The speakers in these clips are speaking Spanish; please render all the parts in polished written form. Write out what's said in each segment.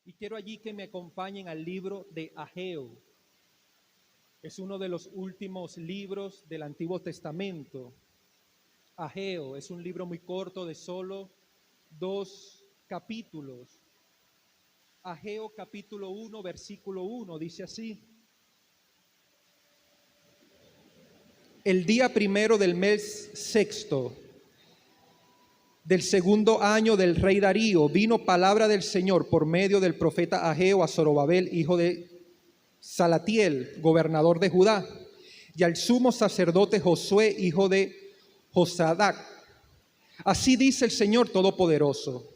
Y quiero allí que me acompañen al libro de Ageo. Es uno de los últimos libros del Antiguo Testamento. Ageo es un libro muy corto de solo 2 capítulos. Ageo capítulo 1, versículo 1, dice así: el día primero del mes sexto del segundo año del rey Darío, vino palabra del Señor por medio del profeta Ageo a Zorobabel, hijo de Salatiel, gobernador de Judá, y al sumo sacerdote Josué, hijo de Josadac. Así dice el Señor Todopoderoso: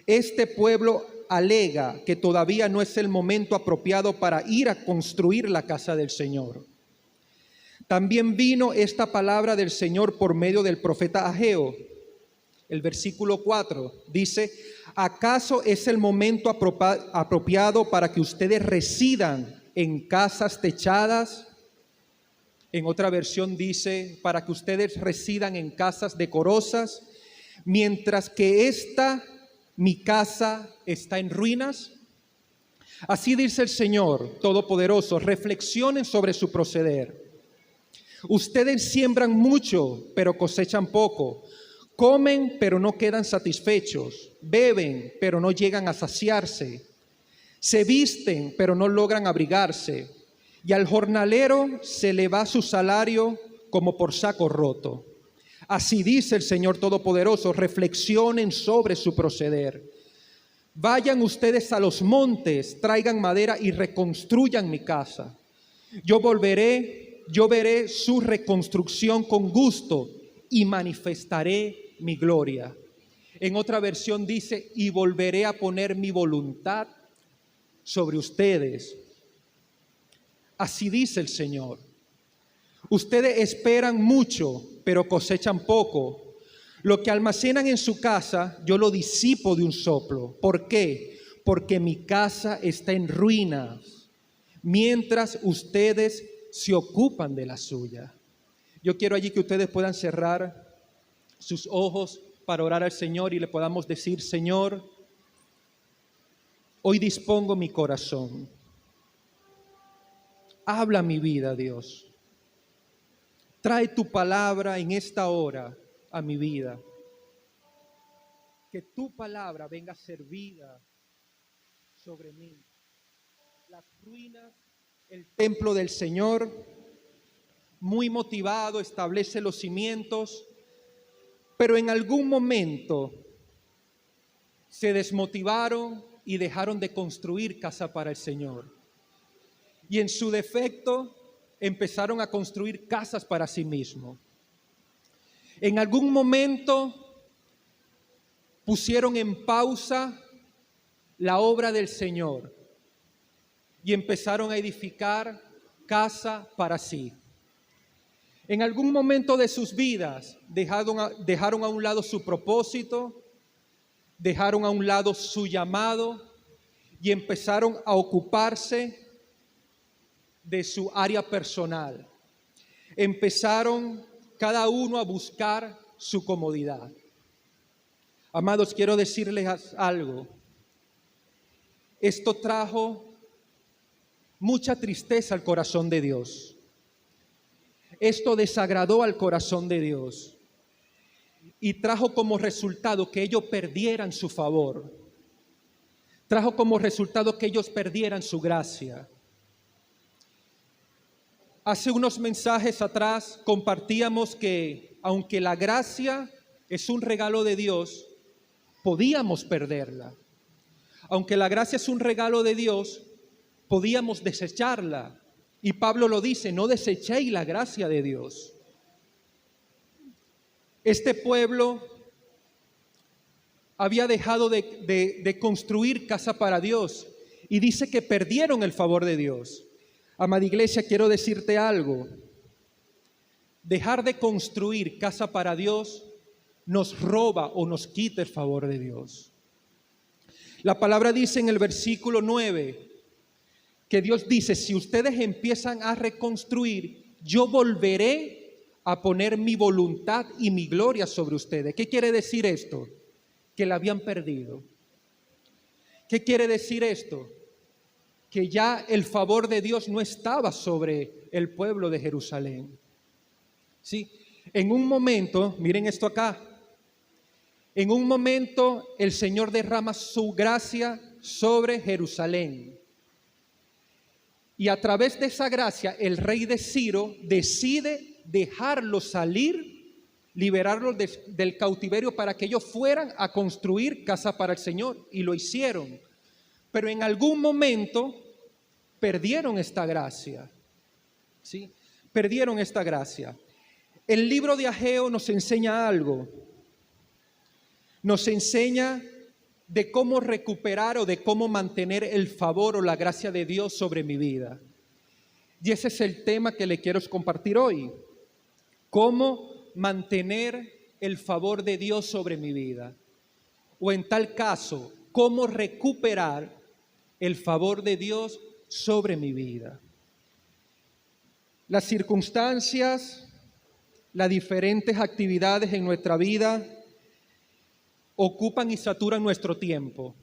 este pueblo alega que todavía no es el momento apropiado para ir a construir la casa del Señor. También vino esta palabra del Señor por medio del profeta Ageo. El versículo 4 dice: ¿acaso es el momento apropiado para que ustedes residan en casas techadas? En otra versión dice: para que ustedes residan en casas decorosas, mientras que mi casa está en ruinas. Así dice el Señor Todopoderoso: reflexionen sobre su proceder. Ustedes siembran mucho, pero cosechan poco. Comen, pero no quedan satisfechos. Beben, pero no llegan a saciarse. Se visten, pero no logran abrigarse. Y al jornalero se le va su salario como por saco roto. Así dice el Señor Todopoderoso: reflexionen sobre su proceder. Vayan ustedes a los montes, traigan madera y reconstruyan mi casa. Yo veré su reconstrucción con gusto y manifestaré mi gloria. En otra versión dice: y volveré a poner mi voluntad sobre ustedes. Así dice el Señor. Ustedes esperan mucho, pero cosechan poco. Lo que almacenan en su casa, yo lo disipo de un soplo. ¿Por qué? Porque mi casa está en ruinas, mientras ustedes se ocupan de la suya. Yo quiero allí que ustedes puedan cerrar sus ojos para orar al Señor y le podamos decir: Señor, hoy dispongo mi corazón. Habla mi vida, Dios. Trae tu palabra en esta hora a mi vida. Que tu palabra venga servida sobre mí. Las ruinas, el templo del Señor, muy motivado, establece los cimientos, pero en algún momento se desmotivaron y dejaron de construir casa para el Señor. Y en su defecto empezaron a construir casas para sí mismos. En algún momento pusieron en pausa la obra del Señor y empezaron a edificar casa para sí. En algún momento de sus vidas dejaron a un lado su propósito, dejaron a un lado su llamado y empezaron a ocuparse de su área personal. Empezaron cada uno a buscar su comodidad. Amados, quiero decirles algo. Esto trajo mucha tristeza al corazón de Dios. Esto desagradó al corazón de Dios y trajo como resultado que ellos perdieran su favor. Trajo como resultado que ellos perdieran su gracia. Hace unos mensajes atrás compartíamos que aunque la gracia es un regalo de Dios, podíamos perderla. Aunque la gracia es un regalo de Dios, podíamos desecharla. Y Pablo lo dice: no desechéis la gracia de Dios. Este pueblo había dejado de construir casa para Dios y dice que perdieron el favor de Dios. Amada iglesia, quiero decirte algo. Dejar de construir casa para Dios nos roba o nos quita el favor de Dios. La palabra dice en el versículo 9 que Dios dice: si ustedes empiezan a reconstruir, yo volveré a poner mi voluntad y mi gloria sobre ustedes. ¿Qué quiere decir esto? Que la habían perdido. ¿Qué quiere decir esto? Que ya el favor de Dios no estaba sobre el pueblo de Jerusalén. ¿Sí? En un momento, miren esto acá, en un momento el Señor derrama su gracia sobre Jerusalén. Y a través de esa gracia, el rey de Ciro decide dejarlo salir, liberarlos del cautiverio para que ellos fueran a construir casa para el Señor. Y lo hicieron. Pero en algún momento perdieron esta gracia. ¿Sí? Perdieron esta gracia. El libro de Ageo nos enseña algo. Nos enseña de cómo recuperar o de cómo mantener el favor o la gracia de Dios sobre mi vida. Y ese es el tema que le quiero compartir hoy. Cómo mantener el favor de Dios sobre mi vida. O en tal caso, cómo recuperar el favor de Dios sobre mi vida. Las circunstancias, las diferentes actividades en nuestra vida ocupan y saturan nuestro tiempo.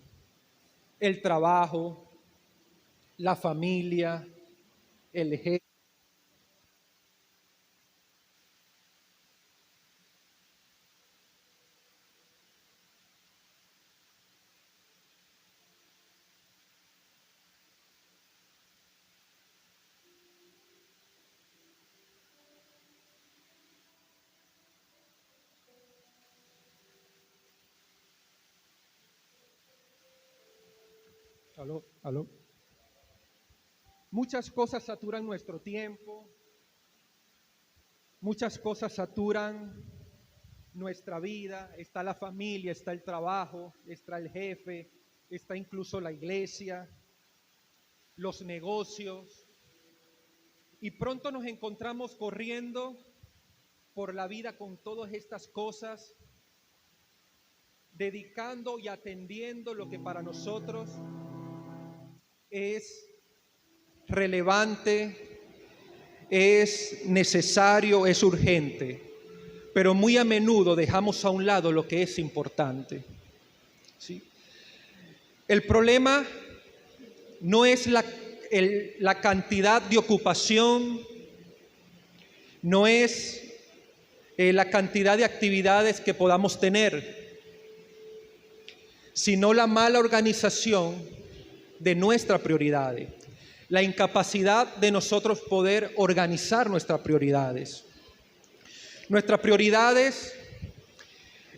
El trabajo, la familia, el jefe. Aló, aló. Muchas cosas saturan nuestro tiempo, muchas cosas saturan nuestra vida. Está la familia, está el trabajo, está el jefe, está incluso la iglesia, los negocios. Y pronto nos encontramos corriendo por la vida con todas estas cosas, dedicando y atendiendo lo que para nosotros es relevante, es necesario, es urgente, pero muy a menudo dejamos a un lado lo que es importante. ¿Sí? El problema no es la cantidad de ocupación, no es la cantidad de actividades que podamos tener, sino la mala organización de nuestras prioridades, la incapacidad de nosotros poder organizar nuestras prioridades. Nuestras prioridades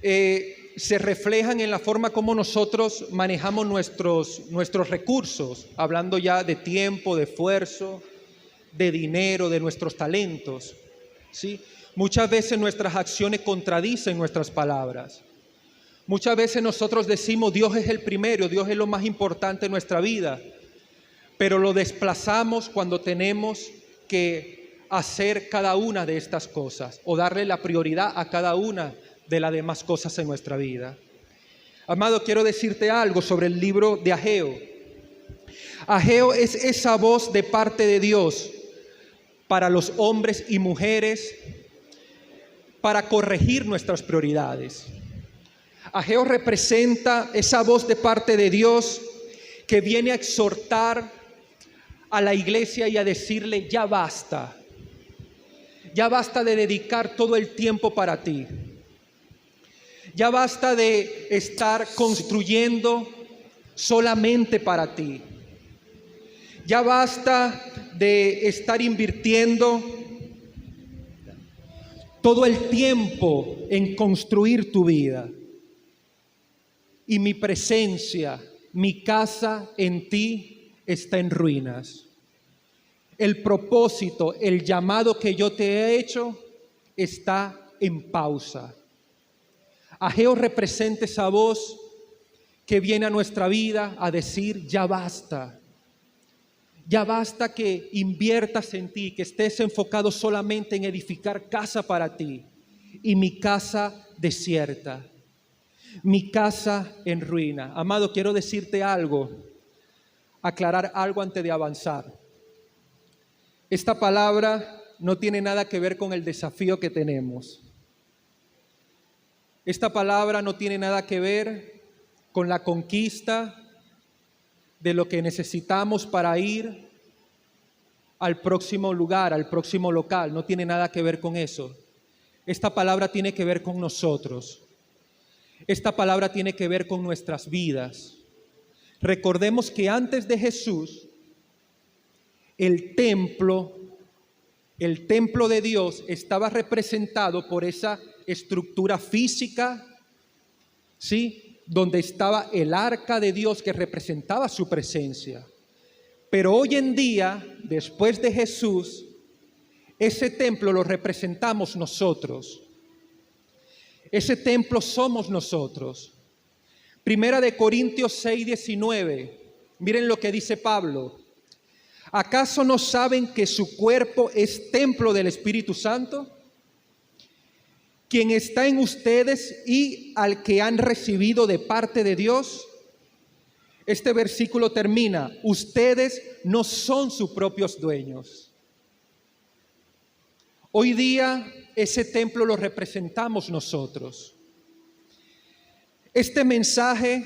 se reflejan en la forma como nosotros manejamos nuestros recursos, hablando ya de tiempo, de esfuerzo, de dinero, de nuestros talentos. ¿Sí? Muchas veces nuestras acciones contradicen nuestras palabras. Muchas veces nosotros decimos Dios es el primero, Dios es lo más importante en nuestra vida, pero lo desplazamos cuando tenemos que hacer cada una de estas cosas o darle la prioridad a cada una de las demás cosas en nuestra vida. Amado, quiero decirte algo sobre el libro de Ageo. Ageo es esa voz de parte de Dios para los hombres y mujeres para corregir nuestras prioridades. Ageo representa esa voz de parte de Dios que viene a exhortar a la iglesia y a decirle: ya basta de dedicar todo el tiempo para ti, ya basta de estar construyendo solamente para ti, ya basta de estar invirtiendo todo el tiempo en construir tu vida. Y mi presencia, mi casa en ti está en ruinas. El propósito, el llamado que yo te he hecho está en pausa. Ageo representa esa voz que viene a nuestra vida a decir: ya basta. Ya basta que inviertas en ti, que estés enfocado solamente en edificar casa para ti y mi casa desierta. Mi casa en ruina. Amado, quiero decirte algo, aclarar algo antes de avanzar. Esta palabra no tiene nada que ver con el desafío que tenemos. Esta palabra no tiene nada que ver con la conquista de lo que necesitamos para ir al próximo lugar, al próximo local. No tiene nada que ver con eso. Esta palabra tiene que ver con nosotros. Esta palabra tiene que ver con nuestras vidas. Recordemos que antes de Jesús, el templo de Dios estaba representado por esa estructura física, ¿sí?, donde estaba el arca de Dios que representaba su presencia. Pero hoy en día, después de Jesús, ese templo lo representamos nosotros. Ese templo somos nosotros. Primera de Corintios 6:19. Miren lo que dice Pablo. ¿Acaso no saben que su cuerpo es templo del Espíritu Santo, quien está en ustedes y al que han recibido de parte de Dios? Este versículo termina: ustedes no son sus propios dueños. Hoy día ese templo lo representamos nosotros. Este mensaje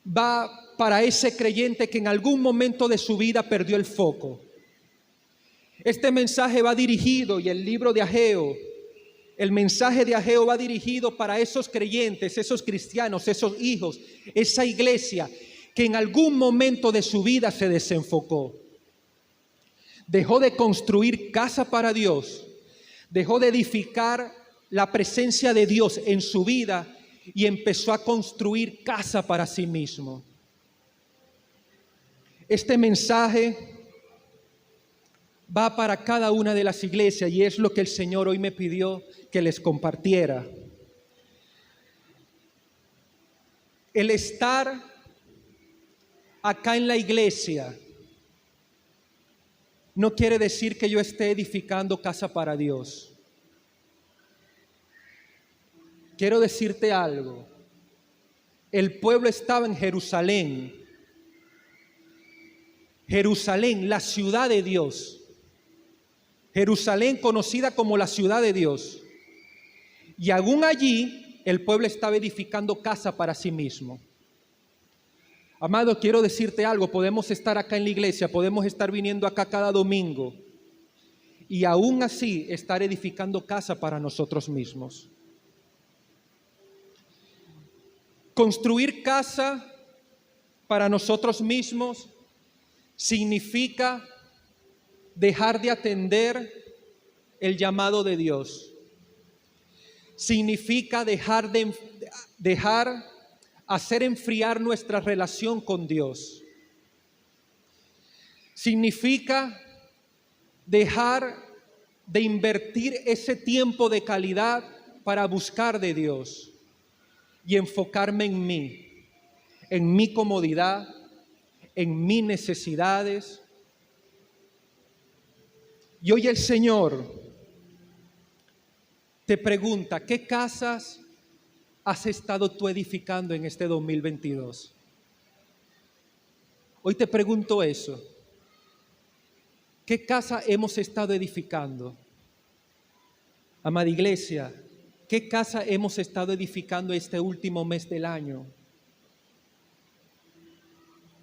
va para ese creyente que en algún momento de su vida perdió el foco. Este mensaje va dirigido, y el libro de Ageo, el mensaje de Ageo va dirigido para esos creyentes, esos cristianos, esos hijos, esa iglesia que en algún momento de su vida se desenfocó. Dejó de construir casa para Dios, dejó de edificar la presencia de Dios en su vida y empezó a construir casa para sí mismo. Este mensaje va para cada una de las iglesias y es lo que el Señor hoy me pidió que les compartiera. El estar acá en la iglesia no quiere decir que yo esté edificando casa para Dios. Quiero decirte algo. El pueblo estaba en Jerusalén. Jerusalén, la ciudad de Dios. Jerusalén, conocida como la ciudad de Dios. Y aún allí el pueblo estaba edificando casa para sí mismo. Amado, quiero decirte algo. Podemos estar acá en la iglesia, podemos estar viniendo acá cada domingo y aún así estar edificando casa para nosotros mismos. Construir casa para nosotros mismos significa dejar de atender el llamado de Dios. Significa hacer enfriar nuestra relación con Dios. Significa dejar de invertir ese tiempo de calidad para buscar de Dios y enfocarme en mi comodidad, en mis necesidades. Y hoy el Señor te pregunta, ¿qué casas has estado tú edificando en este 2022? Hoy te pregunto eso. ¿Qué casa hemos estado edificando? Amada iglesia, ¿qué casa hemos estado edificando este último mes del año?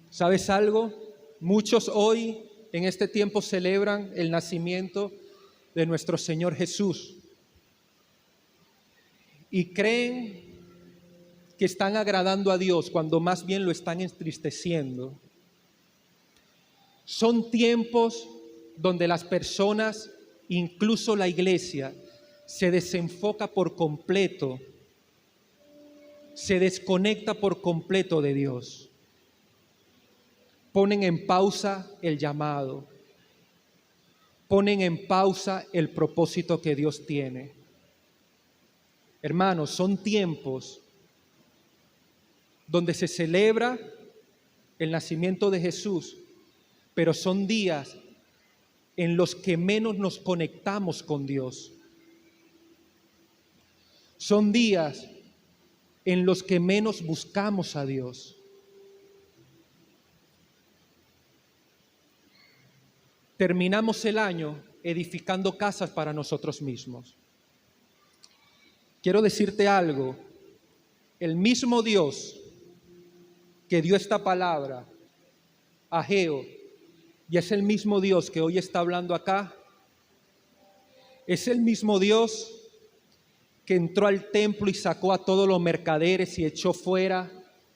¿Sabes algo? Muchos hoy en este tiempo celebran el nacimiento de nuestro Señor Jesús y creen que están agradando a Dios cuando más bien lo están entristeciendo. Son tiempos donde las personas, incluso la iglesia, se desenfoca por completo, se desconecta por completo de Dios. Ponen en pausa el llamado, ponen en pausa el propósito que Dios tiene. Hermanos, son tiempos donde se celebra el nacimiento de Jesús, pero son días en los que menos nos conectamos con Dios. Son días en los que menos buscamos a Dios. Terminamos el año edificando casas para nosotros mismos. Quiero decirte algo. El mismo Dios que dio esta palabra, Ageo, y es el mismo Dios que hoy está hablando acá. Es el mismo Dios que entró al templo y sacó a todos los mercaderes y echó fuera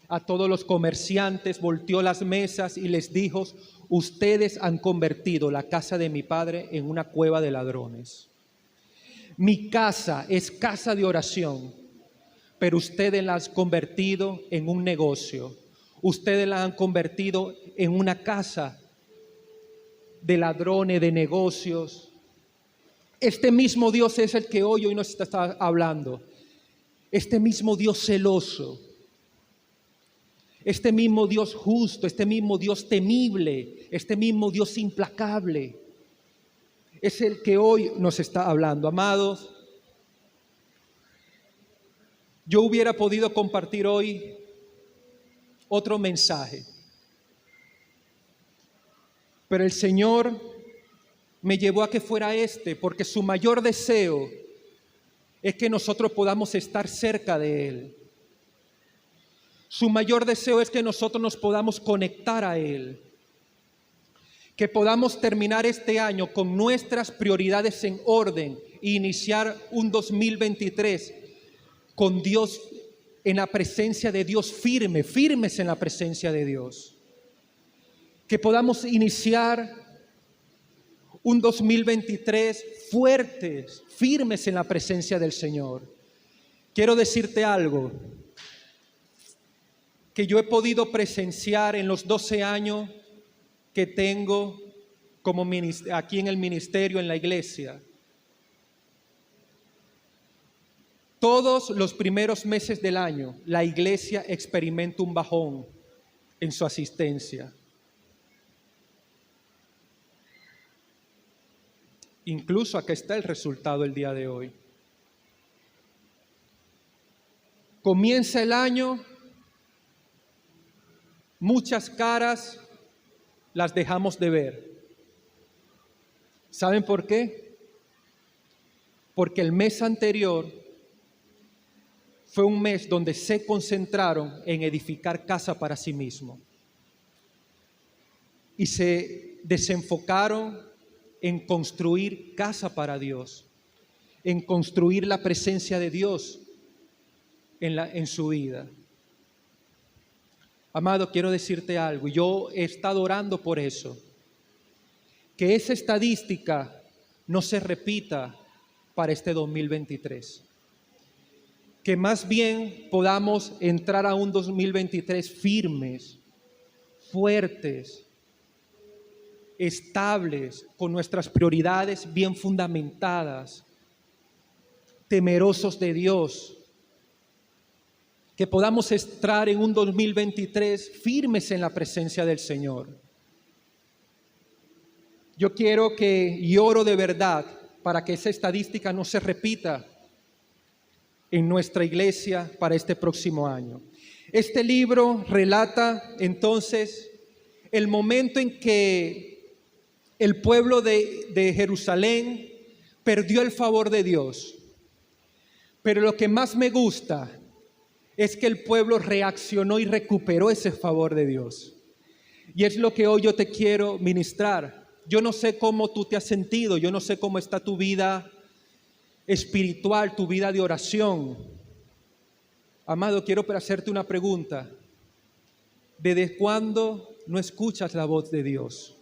a todos los comerciantes, volteó las mesas y les dijo: ustedes han convertido la casa de mi padre en una cueva de ladrones. Mi casa es casa de oración, pero ustedes la han convertido en un negocio. Ustedes la han convertido en una casa de ladrones, de negocios. Este mismo Dios es el que hoy nos está hablando. Este mismo Dios celoso, este mismo Dios justo, este mismo Dios temible, este mismo Dios implacable, es el que hoy nos está hablando. Amados, yo hubiera podido compartir hoy otro mensaje, pero el Señor me llevó a que fuera este, porque su mayor deseo es que nosotros podamos estar cerca de Él. Su mayor deseo es que nosotros nos podamos conectar a Él, que podamos terminar este año con nuestras prioridades en orden e iniciar un 2023 con Dios, en la presencia de Dios, firmes en la presencia de Dios. Que podamos iniciar un 2023 fuertes, firmes en la presencia del Señor. Quiero decirte algo que yo he podido presenciar en los 12 años que tengo como aquí en el ministerio, en la iglesia. Todos los primeros meses del año, la iglesia experimenta un bajón en su asistencia. Incluso acá está el resultado el día de hoy. Comienza el año, muchas caras las dejamos de ver. ¿Saben por qué? Porque el mes anterior fue un mes donde se concentraron en edificar casa para sí mismos y se desenfocaron en construir casa para Dios, en construir la presencia de Dios en su vida. Amado, quiero decirte algo, yo he estado orando por eso, que esa estadística no se repita para este 2023. Que más bien podamos entrar a un 2023 firmes, fuertes, estables, con nuestras prioridades bien fundamentadas, temerosos de Dios. Que podamos entrar en un 2023 firmes en la presencia del Señor. Yo quiero y oro de verdad para que esa estadística no se repita en nuestra iglesia para este próximo año. Este libro relata entonces el momento en que el pueblo de Jerusalén perdió el favor de Dios. Pero lo que más me gusta es que el pueblo reaccionó y recuperó ese favor de Dios. Y es lo que hoy yo te quiero ministrar. Yo no sé cómo tú te has sentido, yo no sé cómo está tu vida espiritual, tu vida de oración. Amado, quiero hacerte una pregunta. ¿Desde cuándo no escuchas la voz de Dios?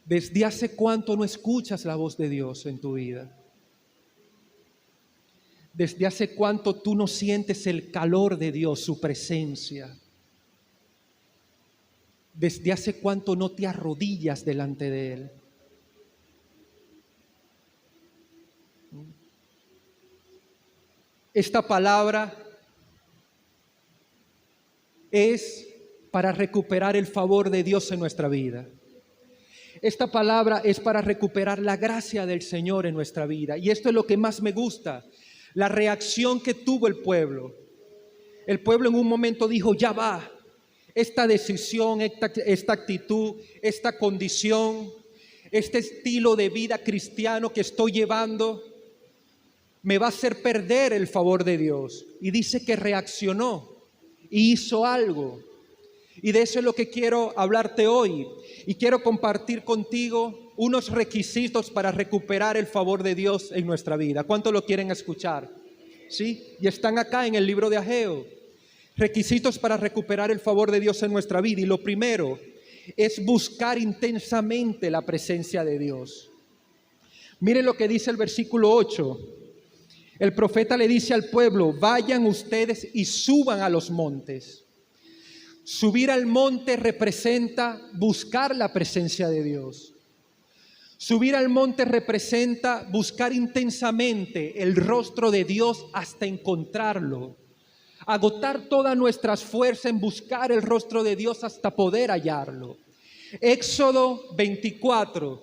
¿Desde hace cuánto no escuchas la voz de Dios en tu vida? ¿Desde hace cuánto tú no sientes el calor de Dios, su presencia? ¿Desde hace cuánto no te arrodillas delante de Él? Esta palabra es para recuperar el favor de Dios en nuestra vida. Esta palabra es para recuperar la gracia del Señor en nuestra vida. Y esto es lo que más me gusta, la reacción que tuvo el pueblo. El pueblo en un momento dijo: ya va, esta decisión, esta actitud, esta condición, este estilo de vida cristiano que estoy llevando me va a hacer perder el favor de Dios. Y dice que reaccionó. y hizo algo. Y de eso es lo que quiero hablarte hoy. Y quiero compartir contigo unos requisitos para recuperar el favor de Dios en nuestra vida. ¿Cuántos lo quieren escuchar? ¿Sí? Y están acá en el libro de Ageo. Requisitos para recuperar el favor de Dios en nuestra vida. Y lo primero es buscar intensamente la presencia de Dios. Miren lo que dice el versículo 8. El profeta le dice al pueblo: vayan ustedes y suban a los montes. Subir al monte representa buscar la presencia de Dios. Subir al monte representa buscar intensamente el rostro de Dios hasta encontrarlo. Agotar todas nuestras fuerzas en buscar el rostro de Dios hasta poder hallarlo. Éxodo 24.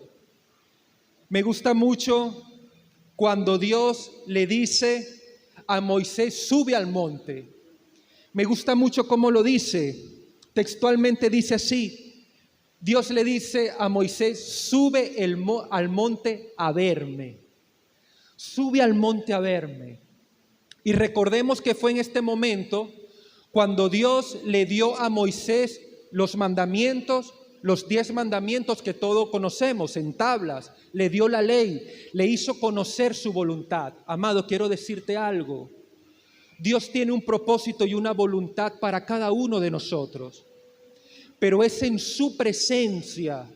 Me gusta mucho cuando Dios le dice a Moisés: sube al monte. Me gusta mucho cómo lo dice. Textualmente dice así: Dios le dice a Moisés: sube al monte a verme. Sube al monte a verme. Y recordemos que fue en este momento cuando Dios le dio a Moisés los mandamientos, los 10 mandamientos que todos conocemos en tablas. Le dio la ley, le hizo conocer su voluntad. Amado, quiero decirte algo. Dios tiene un propósito y una voluntad para cada uno de nosotros. Pero es en su presencia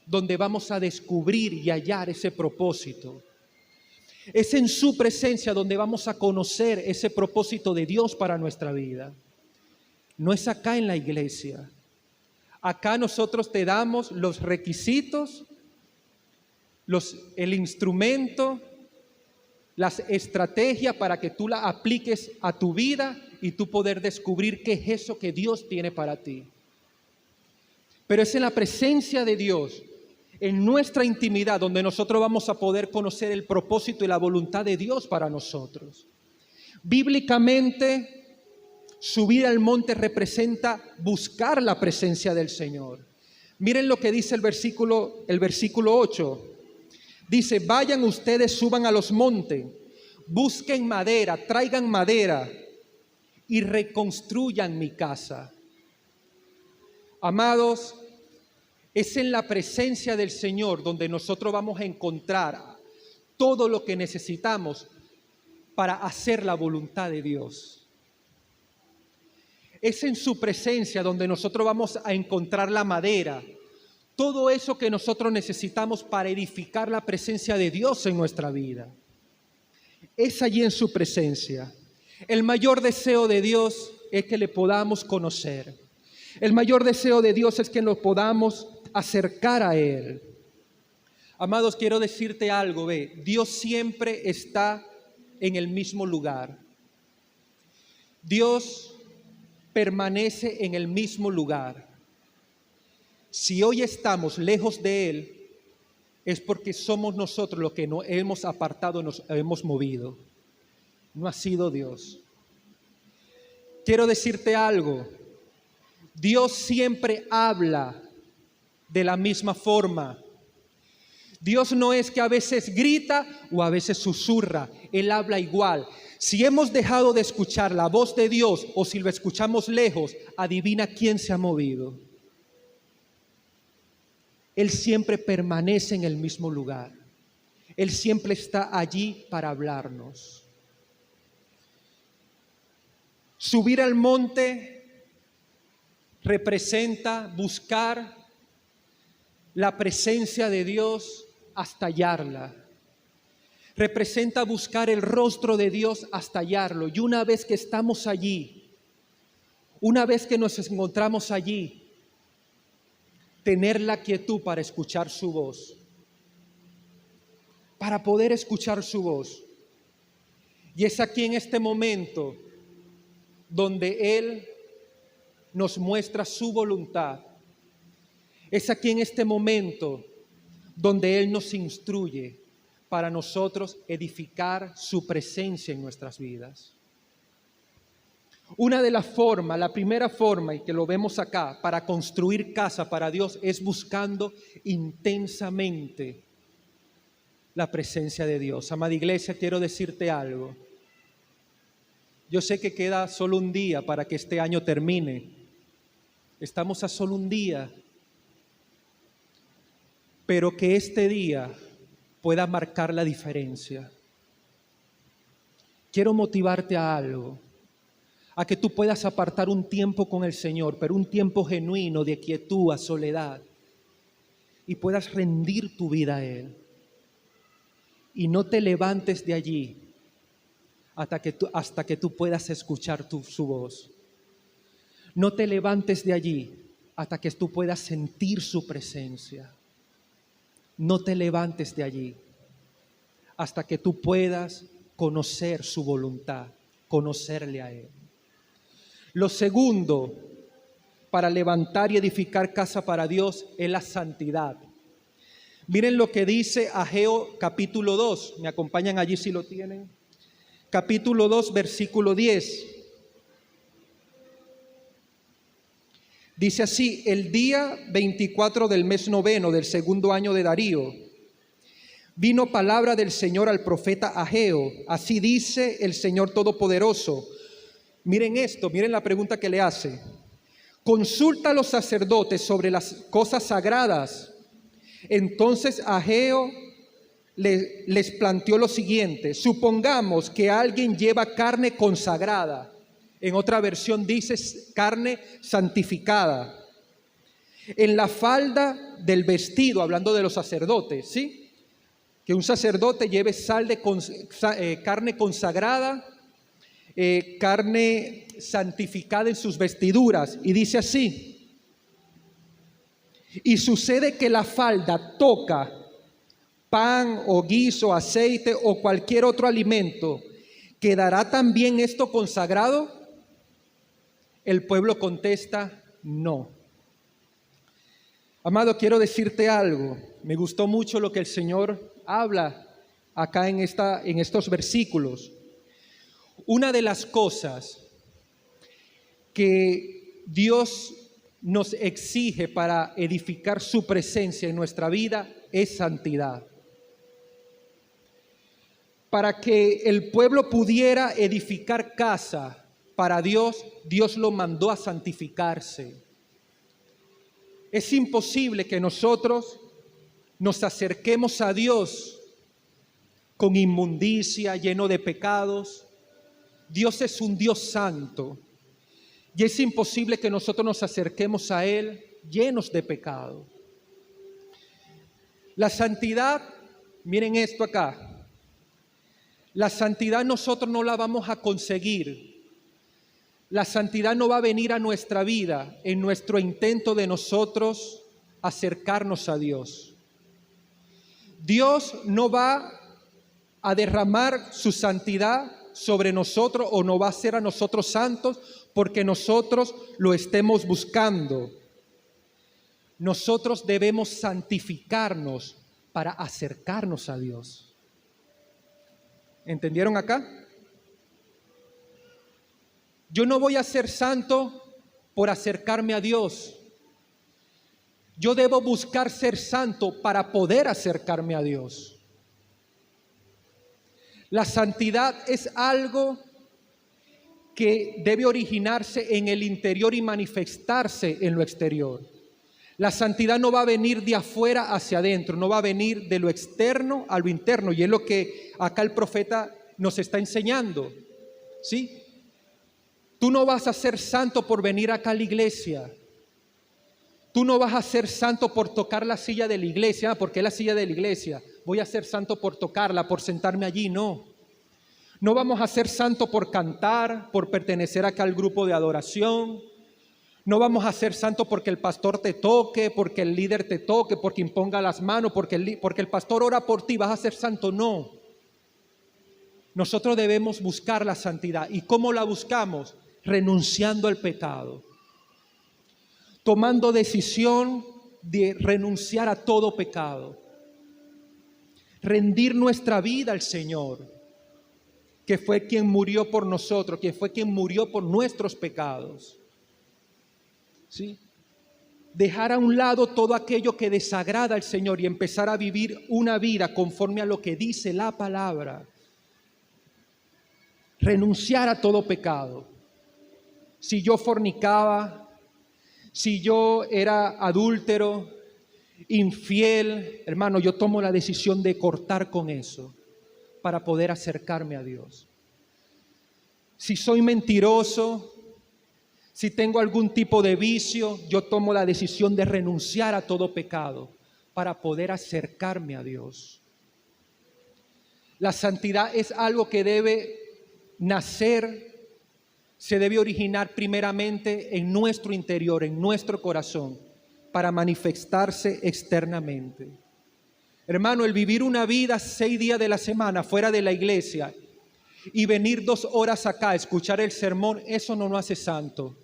donde vamos a descubrir y hallar ese propósito. Es en su presencia donde vamos a conocer ese propósito de Dios para nuestra vida. No es acá en la iglesia. Acá nosotros te damos los requisitos, el instrumento, las estrategias para que tú la apliques a tu vida y tú poder descubrir qué es eso que Dios tiene para ti. Pero es en la presencia de Dios, en nuestra intimidad, donde nosotros vamos a poder conocer el propósito y la voluntad de Dios para nosotros. Bíblicamente, subir al monte representa buscar la presencia del Señor. Miren lo que dice el versículo 8. Dice: vayan ustedes, suban a los montes, busquen madera, traigan madera y reconstruyan mi casa. Amados, es en la presencia del Señor donde nosotros vamos a encontrar todo lo que necesitamos para hacer la voluntad de Dios. Es en su presencia donde nosotros vamos a encontrar la madera, todo eso que nosotros necesitamos para edificar la presencia de Dios en nuestra vida. Es allí en su presencia. El mayor deseo de Dios es que le podamos conocer. El mayor deseo de Dios es que nos podamos acercar a Él. Amados, quiero decirte algo, Dios siempre está en el mismo lugar. Dios permanece en el mismo lugar. Si hoy estamos lejos de Él, es porque somos nosotros los que nos hemos apartado, nos hemos movido. No ha sido Dios. Quiero decirte algo. Dios siempre habla de la misma forma. Dios no es que a veces grita o a veces susurra. Él habla igual. Si hemos dejado de escuchar la voz de Dios o si lo escuchamos lejos, adivina quién se ha movido. Él siempre permanece en el mismo lugar. Él siempre está allí para hablarnos. Subir al monte representa buscar la presencia de Dios hasta hallarla. Representa buscar el rostro de Dios hasta hallarlo. Y una vez que estamos allí, una vez que nos encontramos allí, tener la quietud para escuchar su voz. Para poder escuchar su voz. Y es aquí en este momento donde Él nos muestra su voluntad. Es aquí en este momento donde Él nos instruye para nosotros edificar su presencia en nuestras vidas. Una de las formas, la primera forma, y que lo vemos acá, para construir casa para Dios es buscando intensamente la presencia de Dios. Amada iglesia, quiero decirte algo. Yo sé que queda solo un día para que este año termine. Estamos a solo un día. Pero que este día pueda marcar la diferencia. Quiero motivarte a algo, a que tú puedas apartar un tiempo con el Señor, pero un tiempo genuino de quietud, a soledad, y puedas rendir tu vida a Él. Y no te levantes de allí hasta que tú puedas escuchar su voz. No te levantes de allí hasta que tú puedas sentir su presencia. No te levantes de allí hasta que tú puedas conocer su voluntad, conocerle a Él. Lo segundo para levantar y edificar casa para Dios es la santidad. Miren lo que dice Ageo capítulo 2, me acompañan allí si lo tienen. Capítulo 2, versículo 10. Dice así: el día 24 del mes noveno del segundo año de Darío, vino palabra del Señor al profeta Ageo. Así dice el Señor Todopoderoso. Miren esto, miren la pregunta que le hace. Consulta a los sacerdotes sobre las cosas sagradas. Entonces Ageo les planteó lo siguiente: supongamos que alguien lleva carne consagrada. En otra versión dice carne santificada. En la falda del vestido, hablando de los sacerdotes, ¿sí? Que un sacerdote lleve carne consagrada, carne santificada en sus vestiduras. Y dice así: y sucede que la falda toca pan o guiso, aceite o cualquier otro alimento, ¿quedará también esto consagrado? El pueblo contesta: no. Amado, quiero decirte algo. Me gustó mucho lo que el Señor habla acá en estos versículos. Una de las cosas que Dios nos exige para edificar su presencia en nuestra vida es santidad. Para que el pueblo pudiera edificar casa para Dios, Dios lo mandó a santificarse. Es imposible que nosotros nos acerquemos a Dios con inmundicia, lleno de pecados. Dios es un Dios santo y es imposible que nosotros nos acerquemos a Él llenos de pecado. La santidad, miren esto acá, la santidad nosotros no la vamos a conseguir. La santidad no va a venir a nuestra vida en nuestro intento de nosotros acercarnos a Dios. Dios no va a derramar su santidad sobre nosotros o no va a hacer a nosotros santos porque nosotros lo estemos buscando. Nosotros debemos santificarnos para acercarnos a Dios. ¿Entendieron acá? Yo no voy a ser santo por acercarme a Dios. Yo debo buscar ser santo para poder acercarme a Dios. La santidad es algo que debe originarse en el interior y manifestarse en lo exterior. La santidad no va a venir de afuera hacia adentro, no va a venir de lo externo a lo interno. Y es lo que acá el profeta nos está enseñando, ¿sí? Tú no vas a ser santo por venir acá a la iglesia. Tú no vas a ser santo por tocar la silla de la iglesia. ¿Por qué la silla de la iglesia? Voy a ser santo por tocarla, por sentarme allí. No. No vamos a ser santo por cantar, por pertenecer acá al grupo de adoración. No vamos a ser santo porque el pastor te toque, porque el líder te toque, porque imponga las manos, porque el pastor ora por ti. Vas a ser santo. No. Nosotros debemos buscar la santidad. ¿Y cómo la buscamos? Renunciando al pecado, tomando decisión de renunciar a todo pecado, rendir nuestra vida al Señor, que fue quien murió por nosotros, que fue quien murió por nuestros pecados, ¿sí? Dejar a un lado todo aquello que desagrada al Señor y empezar a vivir una vida conforme a lo que dice la palabra. renunciar a todo pecado. Si yo fornicaba, si yo era adúltero, infiel, hermano, yo tomo la decisión de cortar con eso para poder acercarme a Dios. Si soy mentiroso, si tengo algún tipo de vicio, yo tomo la decisión de renunciar a todo pecado para poder acercarme a Dios. La santidad es algo que debe nacer, se debe originar primeramente en nuestro interior, en nuestro corazón, para manifestarse externamente. Hermano, el vivir una vida 6 días de la semana fuera de la iglesia y venir 2 horas acá a escuchar el sermón, eso no nos hace santo,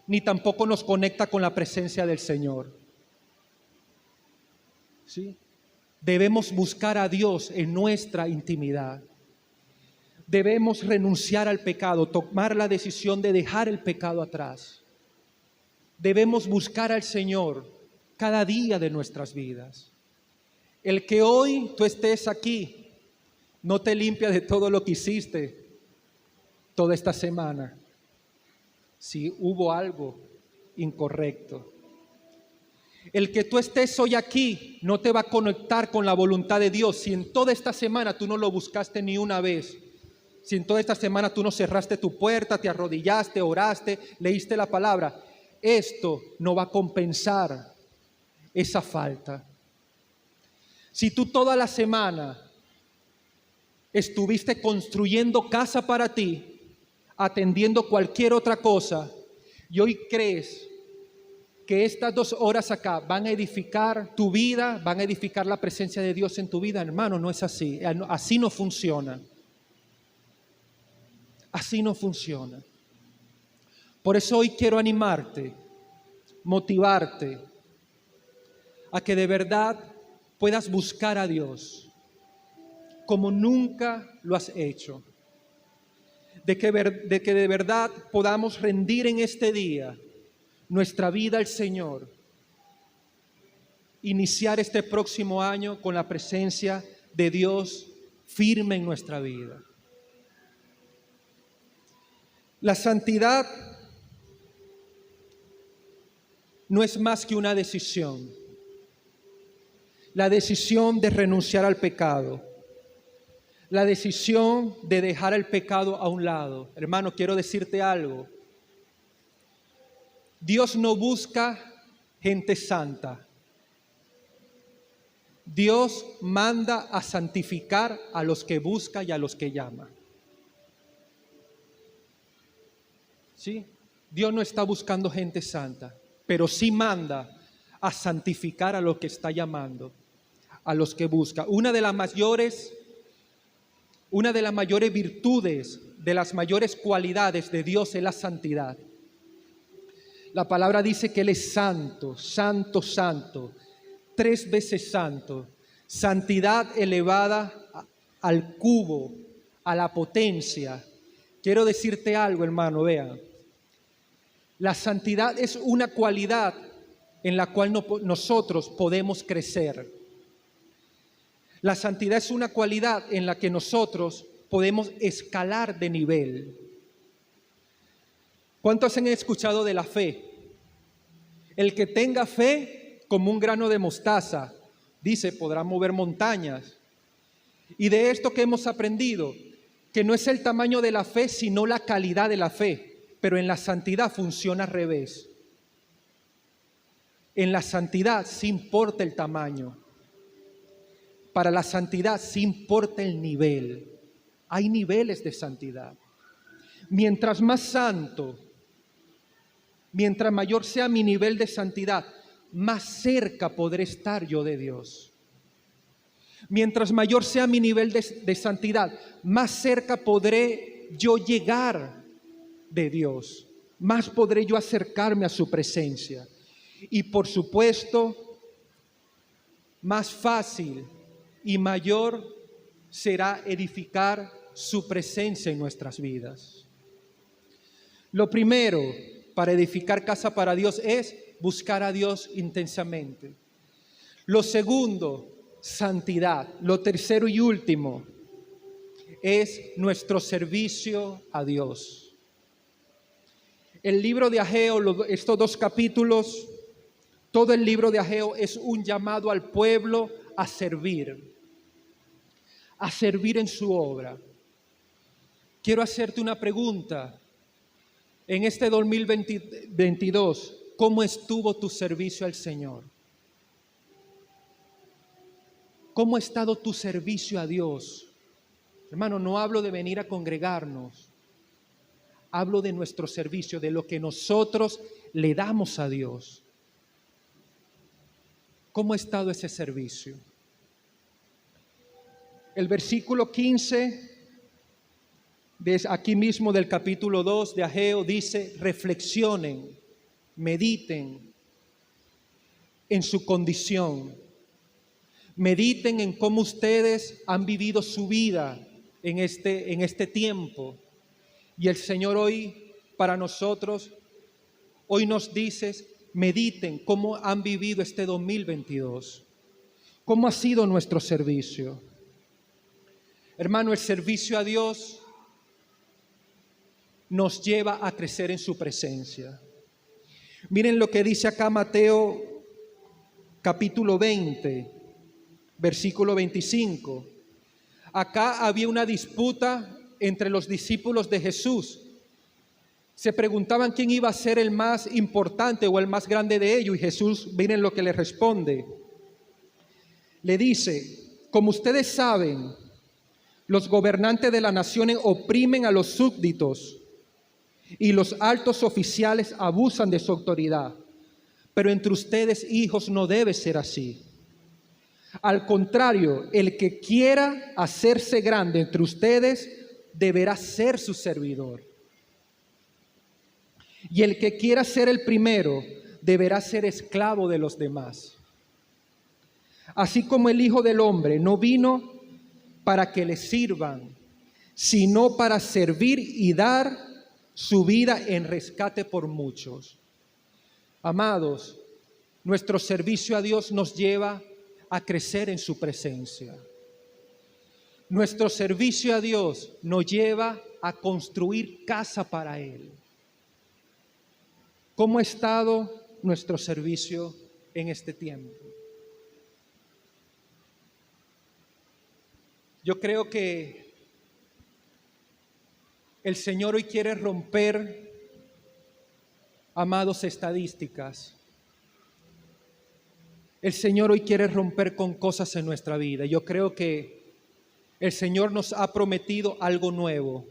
ni tampoco nos conecta con la presencia del Señor. ¿Sí? Debemos buscar a Dios en nuestra intimidad. Debemos renunciar al pecado, tomar la decisión de dejar el pecado atrás. Debemos buscar al Señor cada día de nuestras vidas. El que hoy tú estés aquí no te limpia de todo lo que hiciste toda esta semana. Si hubo algo incorrecto. El que tú estés hoy aquí no te va a conectar con la voluntad de Dios si en toda esta semana tú no lo buscaste ni una vez. Si en toda esta semana tú no cerraste tu puerta, te arrodillaste, oraste, leíste la palabra. Esto no va a compensar esa falta. Si tú toda la semana estuviste construyendo casa para ti, atendiendo cualquier otra cosa, y hoy crees que estas 2 horas acá van a edificar tu vida, van a edificar la presencia de Dios en tu vida, hermano, no es así. Así no funciona. Así no funciona. Por eso hoy quiero animarte, motivarte a que de verdad puedas buscar a Dios como nunca lo has hecho. De que de verdad podamos rendir en este día nuestra vida al Señor. Iniciar este próximo año con la presencia de Dios firme en nuestra vida. La santidad no es más que una decisión. La decisión de renunciar al pecado. La decisión de dejar el pecado a un lado. Hermano, quiero decirte algo. Dios no busca gente santa. Dios manda a santificar a los que busca y a los que llama. ¿Sí? Dios no está buscando gente santa, pero sí manda a santificar a los que está llamando, a los que busca. Una de las mayores virtudes, de las mayores cualidades de Dios es la santidad. La palabra dice que Él es santo, santo, santo, 3 veces santo. Santidad elevada al cubo, a la potencia. Quiero decirte algo, hermano, vean. La santidad es una cualidad en la cual nosotros podemos crecer. La santidad es una cualidad en la que nosotros podemos escalar de nivel. ¿Cuántos han escuchado de la fe? El que tenga fe como un grano de mostaza, dice, podrá mover montañas. Y de esto que hemos aprendido, que no es el tamaño de la fe, sino la calidad de la fe. Pero en la santidad funciona al revés. En la santidad sí importa el tamaño. Para la santidad sí importa el nivel. Hay niveles de santidad. Mientras más santo, mientras mayor sea mi nivel de santidad, más cerca podré estar yo de Dios. Mientras mayor sea mi nivel de santidad, más cerca podré yo llegar de Dios. Más podré yo acercarme a su presencia. Y por supuesto, más fácil y mayor será edificar su presencia en nuestras vidas. Lo primero para edificar casa para Dios es buscar a Dios intensamente. Lo segundo, santidad. Lo tercero y último es nuestro servicio a Dios. El libro de Ageo, estos 2 capítulos, todo el libro de Ageo es un llamado al pueblo a servir en su obra. Quiero hacerte una pregunta. En este 2022, ¿cómo estuvo tu servicio al Señor? ¿Cómo ha estado tu servicio a Dios? Hermano, no hablo de venir a congregarnos. Hablo de nuestro servicio, de lo que nosotros le damos a Dios. ¿Cómo ha estado ese servicio? El versículo 15, de aquí mismo del capítulo 2 de Ageo, dice: reflexionen, mediten en su condición. Mediten en cómo ustedes han vivido su vida en este tiempo. Y el Señor hoy, para nosotros, hoy nos dice: mediten cómo han vivido este 2022. ¿Cómo ha sido nuestro servicio? Hermano, el servicio a Dios nos lleva a crecer en su presencia. Miren lo que dice acá Mateo capítulo 20, versículo 25. Acá había una disputa entre los discípulos de Jesús. Se preguntaban quién iba a ser el más importante o el más grande de ellos, y Jesús, miren lo que le responde. Le dice: como ustedes saben, los gobernantes de las naciones oprimen a los súbditos y los altos oficiales abusan de su autoridad. Pero entre ustedes, hijos, no debe ser así. Al contrario, el que quiera hacerse grande entre ustedes deberá ser su servidor. Y el que quiera ser el primero deberá ser esclavo de los demás. Así como el Hijo del Hombre no vino para que le sirvan, sino para servir y dar su vida en rescate por muchos. Amados, nuestro servicio a Dios nos lleva a crecer en su presencia. Nuestro servicio a Dios nos lleva a construir casa para Él. ¿Cómo ha estado nuestro servicio en este tiempo? Yo creo que el Señor hoy quiere romper, amados, estadísticas. El Señor hoy quiere romper con cosas en nuestra vida. Yo creo que el Señor nos ha prometido algo nuevo.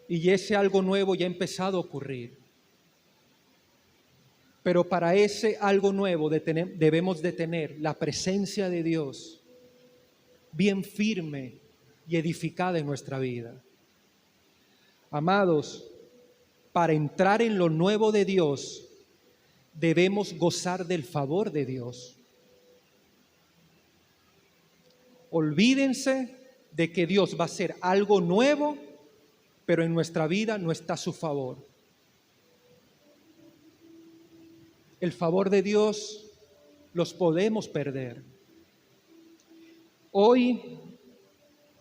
Y ese algo nuevo ya ha empezado a ocurrir. Pero para ese algo nuevo debemos de tener la presencia de Dios bien firme y edificada en nuestra vida. Amados, para entrar en lo nuevo de Dios, debemos gozar del favor de Dios. Olvídense de que Dios va a hacer algo nuevo, pero en nuestra vida no está su favor. El favor de Dios los podemos perder. Hoy,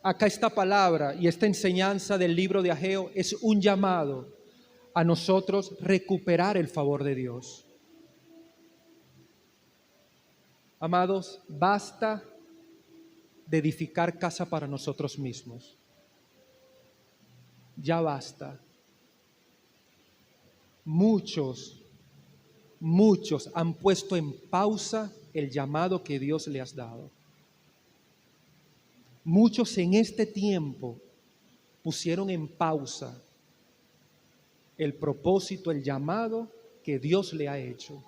acá esta palabra y esta enseñanza del libro de Ageo es un llamado a nosotros recuperar el favor de Dios. Amados, basta de edificar casa para nosotros mismos. Ya basta. Muchos han puesto en pausa el llamado que Dios les ha dado. Muchos en este tiempo pusieron en pausa el propósito, el llamado que Dios le ha hecho.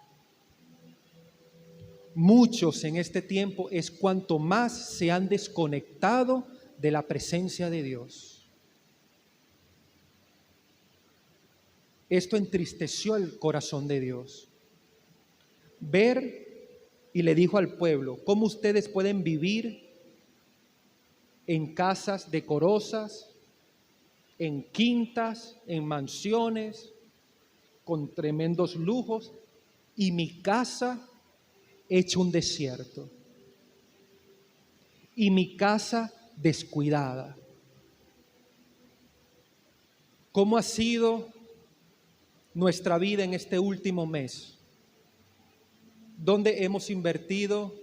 Muchos en este tiempo es cuanto más se han desconectado de la presencia de Dios. Esto entristeció el corazón de Dios. Y le dijo al pueblo: ¿cómo ustedes pueden vivir en casas decorosas, en quintas, en mansiones, con tremendos lujos, y mi casa hecha un desierto? Y mi casa descuidada. ¿Cómo ha sido nuestra vida en este último mes? ¿Dónde hemos invertido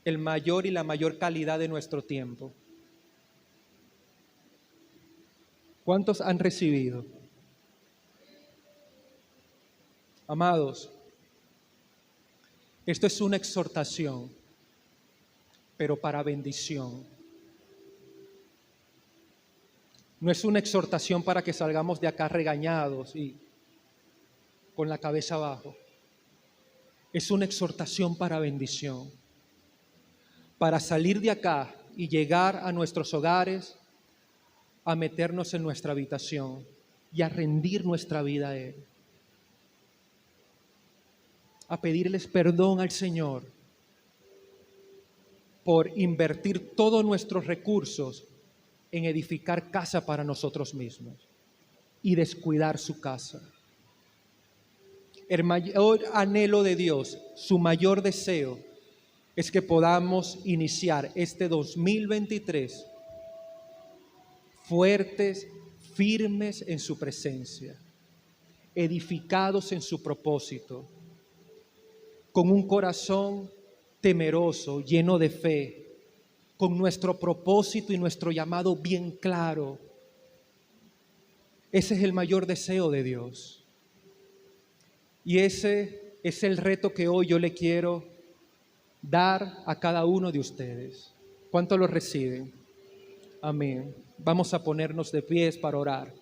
el mayor y la mayor calidad de nuestro tiempo? ¿Cuántos han recibido? Amados, esto es una exhortación, pero para bendición. No es una exhortación para que salgamos de acá regañados y con la cabeza abajo. Es una exhortación para bendición, para salir de acá y llegar a nuestros hogares, a meternos en nuestra habitación y a rendir nuestra vida a Él, a pedirles perdón al Señor por invertir todos nuestros recursos en edificar casa para nosotros mismos y descuidar su casa. El mayor anhelo de Dios, su mayor deseo, es que podamos iniciar este 2023 fuertes, firmes en su presencia, edificados en su propósito, con un corazón temeroso, lleno de fe, con nuestro propósito y nuestro llamado bien claro. Ese es el mayor deseo de Dios. Y ese es el reto que hoy yo le quiero dar a cada uno de ustedes. ¿Cuánto lo reciben? Amén. Vamos a ponernos de pies para orar.